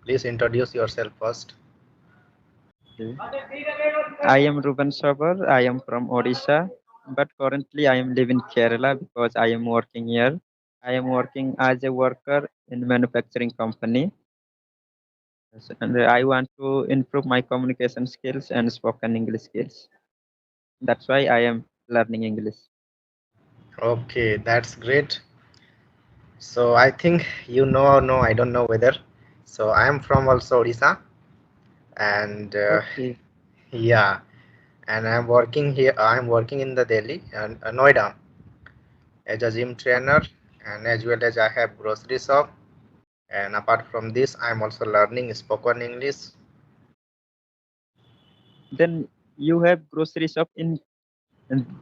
Please introduce yourself first. Okay. I am Ruben Sabar. I am from Odisha, but currently I am living Kerala because I am working here. I am working as a worker in manufacturing company. Yes, and I want to improve my communication skills and spoken English skills. That's why I am learning English. Okay, that's great. So I think you know or no, I don't know whether. So I am from also Odisha, and Okay. yeah, and I'm working here. I'm working in the Delhi and Noida as a gym trainer, and as well as I have grocery shop. And apart from this, I'm also learning spoken English. Then you have grocery shop in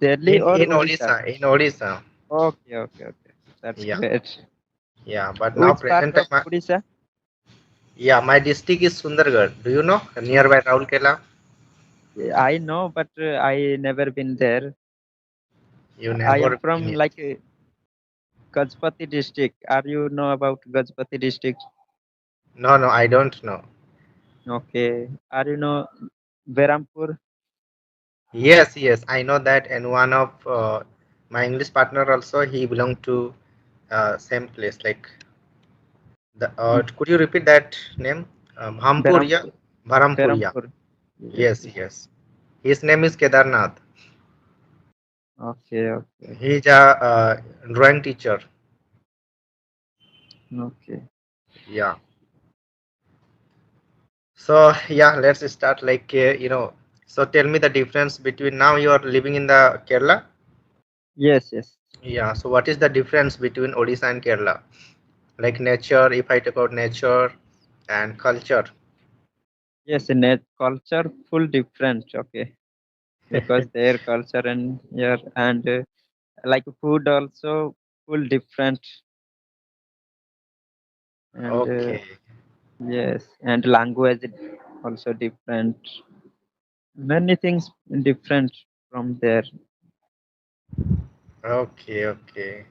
Delhi or In Odisha? Odisha, in Odisha. Okay, okay, okay. That's Yeah, great. yeah. But now Which part present of time, Odisha? yeah, my district is Sundargarh. Do you know nearby Raulkela? I know, but I never been there. You I am never been from here. like Gajpati district. Are you know about Gajpati district? No, no, I don't know. Okay. Are you know Berampur? Yes, yes, I know that, and one of my English partner also he belong to same place. Like the could you repeat that name? Bhampuria, Berampur. Bharampuria. Berampur. Yes, Yes, yes. yes. His name is Kedarnath. Okay, okay, He's a drawing teacher. okay. Yeah. So yeah, let's start. Like So tell me the difference between now you are living in the Kerala. Yes, yes. Yeah. So what is the difference between Odisha and Kerala? Like nature, if I talk about nature and culture. Yes, net culture full different. Okay, because their culture and here and like food also full different and Okay. yes, and language also different. Many things different from there. Okay, okay.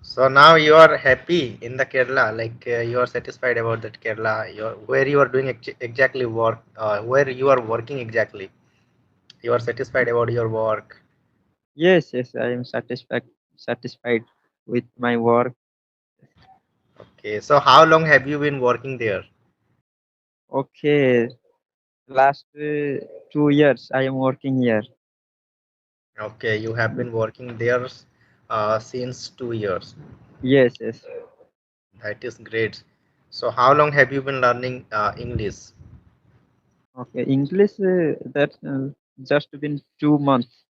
So now you are happy in the Kerala, like you are satisfied about that Kerala, where you are doing exactly work, where you are working exactly. You are satisfied about your work. Yes, yes, I am satisfied with my work. Okay. So how long have you been working there? Okay, last 2 years I am working here. Okay, you have been working there since 2 years. Yes, yes. That is great. So how long have you been learning English? Okay, English that just been 2 months.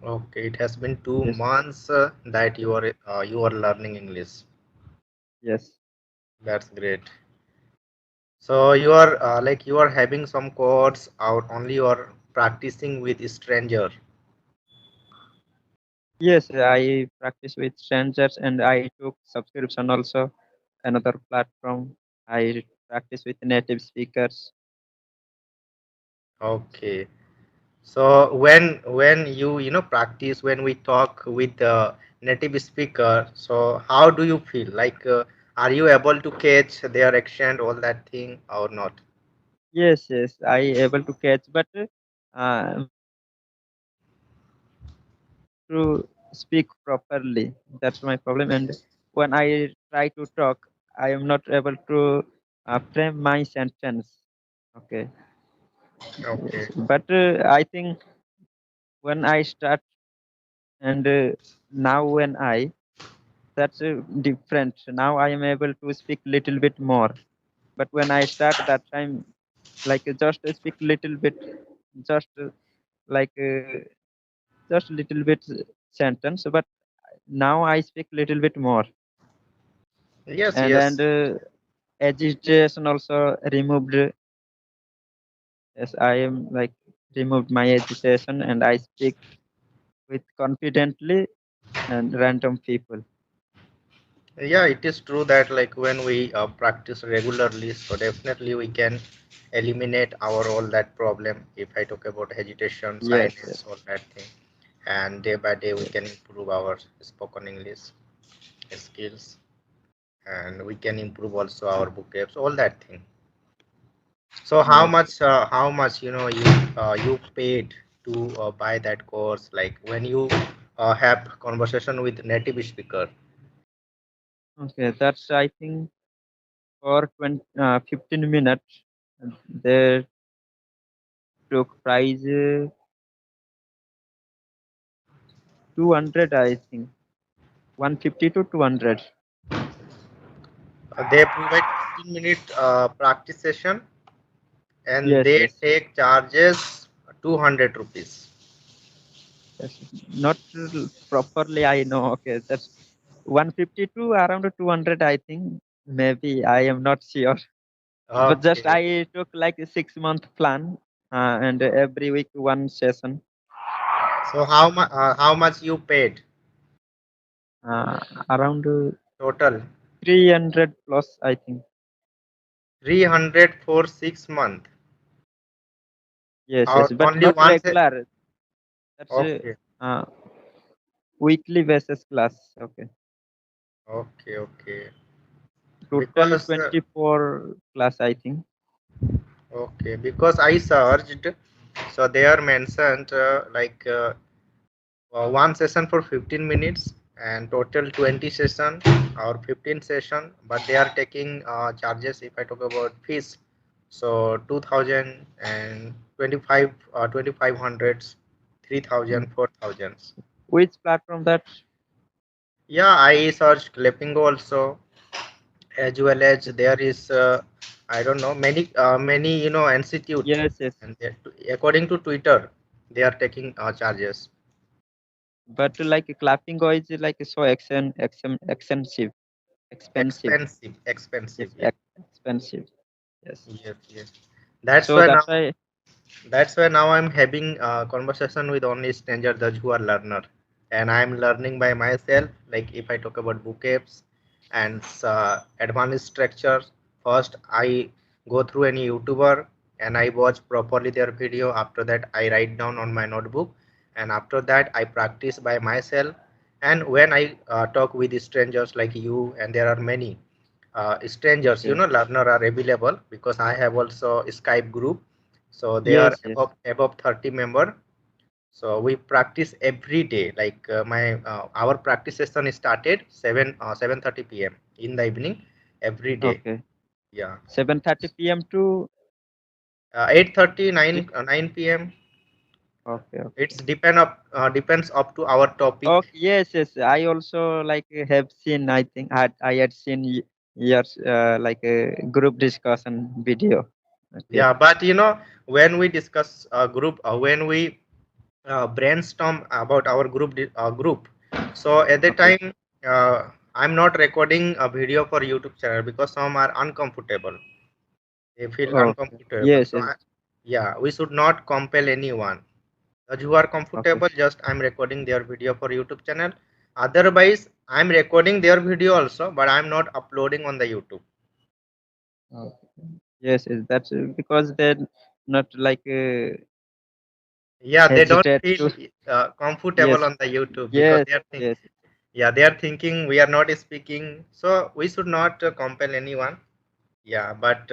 Okay, it has been two Yes, months that you are learning English. yes. That's great. So you are like you are having some course out only you are practicing with stranger. Yes, I practice with strangers and I took subscription also another platform. I practice with native speakers. Okay. So when you practice when we talk with the native speaker, so how do you feel? Like are you able to catch their accent, all that thing, or not? Yes, yes, I able to catch, but when I try to speak properly, that's my problem. And when I try to talk, I am not able to frame my sentence. Okay, Okay. yes. But I think when I start and now when I that's different. Now I am able to speak little bit more. But when I start that time, like just speak little bit, just like just little bit sentence. But now I speak little bit more, Yes, and yes. agitation also removed. Yes, I am like removed my agitation, and I speak with confidently and random people. Yeah, it is true that like when we practice regularly, so definitely we can eliminate our all that problem. If I talk about hesitation, Yes, yes, shyness, all that thing, and day by day we yes. can improve our spoken English skills. and we can improve also our vocabs, all that thing. So Yes. how much you paid to buy that course? Like when you have conversation with native speaker. Okay, that's I think for 15 minutes. They took price 200, I think. 150 to 200. They provide 15-minute practice session, and Yes, they yes, take charges 200 rupees. yes. Not properly, I know. Okay, that's 150 to around 200, I think. Maybe I am not sure. But just Okay. I took like a 6 month plan, and every week one session. So how much you paid Uh, Around total? 300 plus, I think. 300 for 6 months. Yes, yes, Or but only not one se regular. That's Okay. uh, weekly basis class. Okay, Okay. Okay. total Because 24 class, I think. okay, because I searched, so they are mentioned one session for 15 minutes and total 20 session or 15 session, but they are taking charges if I talk about fees. So 2000 and 25 2500s, Mm. 3000, 4000. Which platform that? Yeah, I searched Clippingo also, as well as there is I don't know, many institute, Yes, yes. and according to Twitter they are taking charges. But like clapping is like so expensive, expensive. Expensive, Yes, yeah. expensive. Yes. Yes, yes. That's So why now that's why. I'm having a conversation with only strangers, those who are learner, and I'm learning by myself. Like if I talk about vocabs and advanced structures, first I go through any YouTuber and I watch properly their video. After that, I write down on my notebook, and after that, I practice by myself. And when I talk with strangers like you, and there are many strangers, Okay. learner are available, because I have also a Skype group, so they are Yes, yes. above 30 member. So we practice every day, like my our practice session started 7:30 p.m. in the evening every day. Okay. Yeah. 7:30 p.m. to 8:30 six. 9 p.m. Okay, It's okay. depends up to our topic. Okay, yes, yes. I also like have seen. I think I had seen yours like a group discussion video. Okay, Yeah, but when we discuss group, when we brainstorm about our group, so at the okay, time I'm not recording a video for YouTube channel, because some are uncomfortable, they feel okay. uncomfortable. Yes, So yes. yeah, we should not compel anyone. Those who are Okay, comfortable, just I'm recording their video for YouTube channel. Otherwise, I'm recording their video also, but I'm not uploading on the YouTube. okay. Yes, yes. That's because they're not like Yeah, they don't hesitate feel to. comfortable Yes, on the YouTube, because yes, they are yes, yeah, they are thinking we are not speaking, so we should not compel anyone. Yeah, but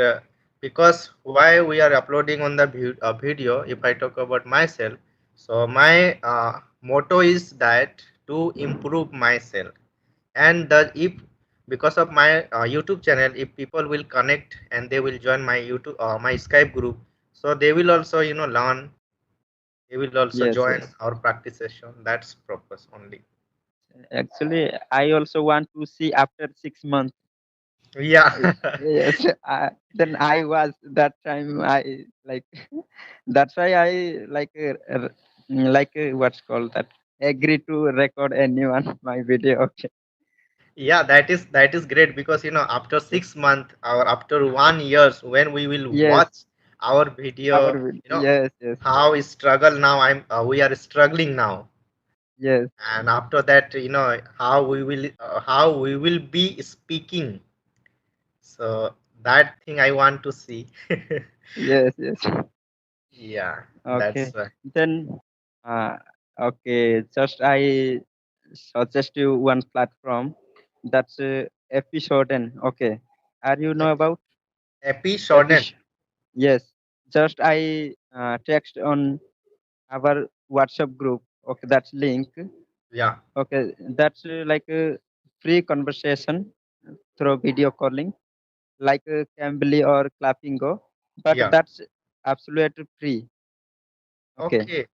because why we are uploading on the video, if I talk about myself, so my motto is that to improve myself, and if because of my YouTube channel, if people will connect and they will join my YouTube my Skype group, so they will also learn, they will also yes, join yes. our practice session. That's purpose only. Actually, I also want to see after 6 months. Yeah. Yes, then I was that time. I like that's why I like what's called that agree to record anyone my video. Okay. Yeah, that is great, because after Yes. 6 months or after 1 years, when we will Yes. watch our video, Yes. Yes. how we struggle now. We are struggling now, Yes. and after that, how we will be speaking. So that thing I want to see. Yes. Yes. Yeah, that's Okay. Then uh okay. Just I suggest you one platform. That's episode. Okay. Are you know Ep- about episode. episode? Yes. Just I text on our WhatsApp group. Okay, that's link. Yeah. Okay, that's like a free conversation through video calling, like Cambly or Clappingo, but Yeah. that's absolutely free. Okay. Okay.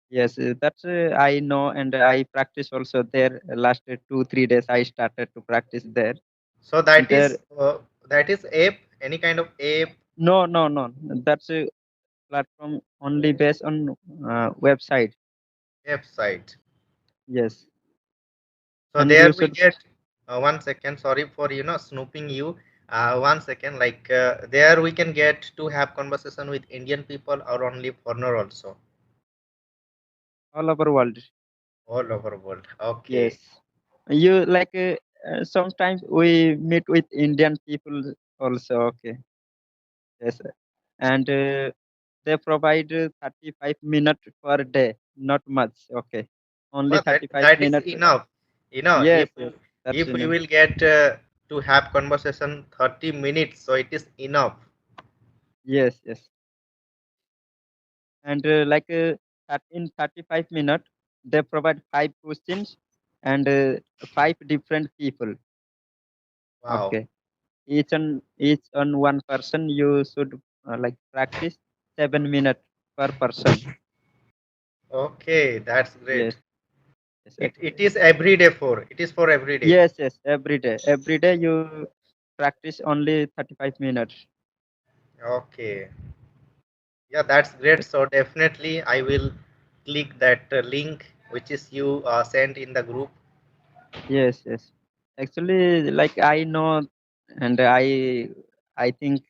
Yes, that's I know, and I practice also there. Last 2 3 days, I started to practice there. So There, that is app, any kind of app, no, no, no. That's a platform only based on website. website. Yes, So and there you we should get 1 second. Sorry for snooping you. 1 second. Like there we can get to have conversation with Indian people or only foreigner also all over world. all over world. Yes, Okay. you like sometimes we meet with Indian people also. Okay, yes, and they provide 35 minutes per day, not much. Okay, only Well, thirty five that is minutes. enough. Yes, If yes, that's if you enough. will get to have conversation 30 minutes, so it is enough. Yes, yes, and in 35 minutes, they provide 5 questions and 5 different people. Wow. Okay, each on one person. You should like practice 7 minutes per person. Okay, that's Yes, great. yes, It is every day for. It is for every day. yes, yes. Every day, you practice only 35 minutes. Okay. Yeah, that's great. So definitely I will click that link which is you sent in the group. Yes, yes. Actually, like I know, and I think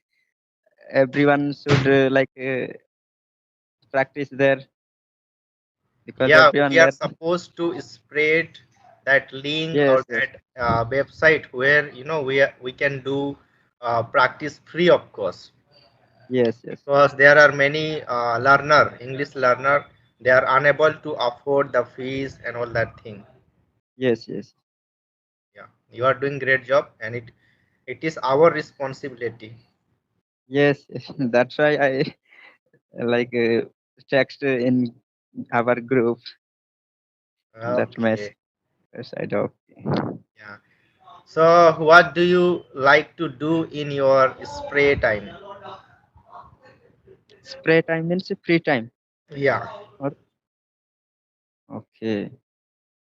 everyone should practice there because Yeah, everyone we are learn. supposed to spread that link or Yes, yes, that website where we can do practice free of course, yes, yes, because there are many English learner, they are unable to afford the fees and all that thing. yes, yes, Yeah, you are doing great job, and it is our responsibility. yes. That's why I like text in our group that Okay. message. Okay. Yeah. So, what do you like to do in your spray time? Spray time means free time. Yeah. Or okay,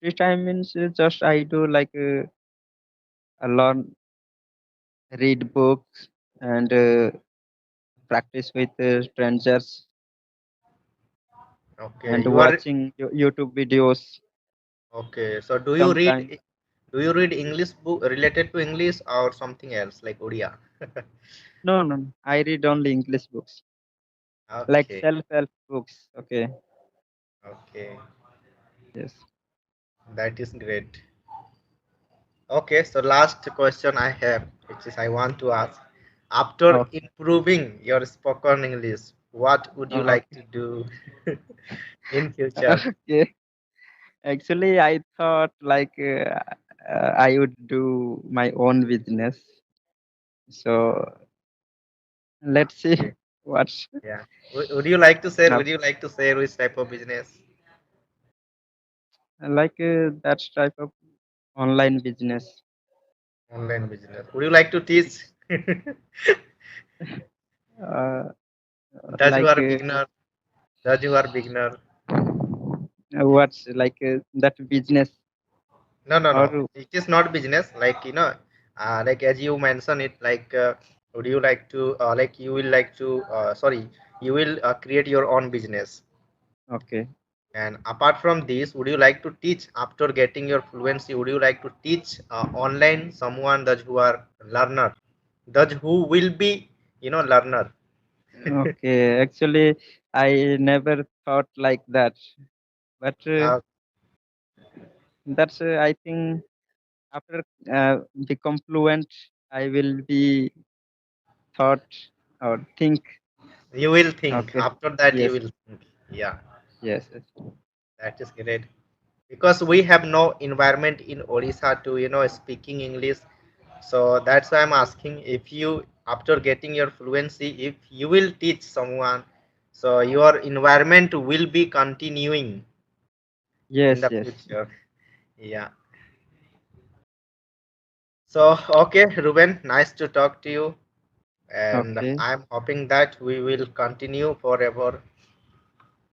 free time means just I do like learn, read books, and practice with strangers, Okay. and You are watching YouTube videos. okay. So, Sometimes do you read English book related to English or something else like Odia? no, no, no. I read only English books, like Okay. self-help books. Okay, Okay. yes. That is great. Okay. So, last question I have, which is I want to ask. After Okay, improving your spoken English, what would you like okay. to do in future? Okay. Actually, I thought like I would do my own business. So let's see Okay. what's Yeah. Would you like to share? up. Would you like to share which type of business? Like that type of online business. Online business. Would you like to teach? Yes. Uh, Does you like are beginner? Does you are beginner? what's like that business No, no, no. or It is not business. Like like as you mentioned it, like would you like to like you will like to sorry, you will create your own business. okay. And apart from this, would you like to teach after getting your fluency? Would you like to teach online someone that who are learner, that who will be learner? Okay, actually, I never thought like that, but uh, that's I think after become fluent, I will be thought or think. you will think Okay, after that. You yes, will think. Yeah, yes, yes, that is great because we have no environment in Odisha to speaking English. So that's why I'm asking if you, after getting your fluency, if you will teach someone, so your environment will be continuing in Yes, the yes. future. Yeah. So, okay, Ruben, nice to talk to you. And Okay. I'm hoping that we will continue forever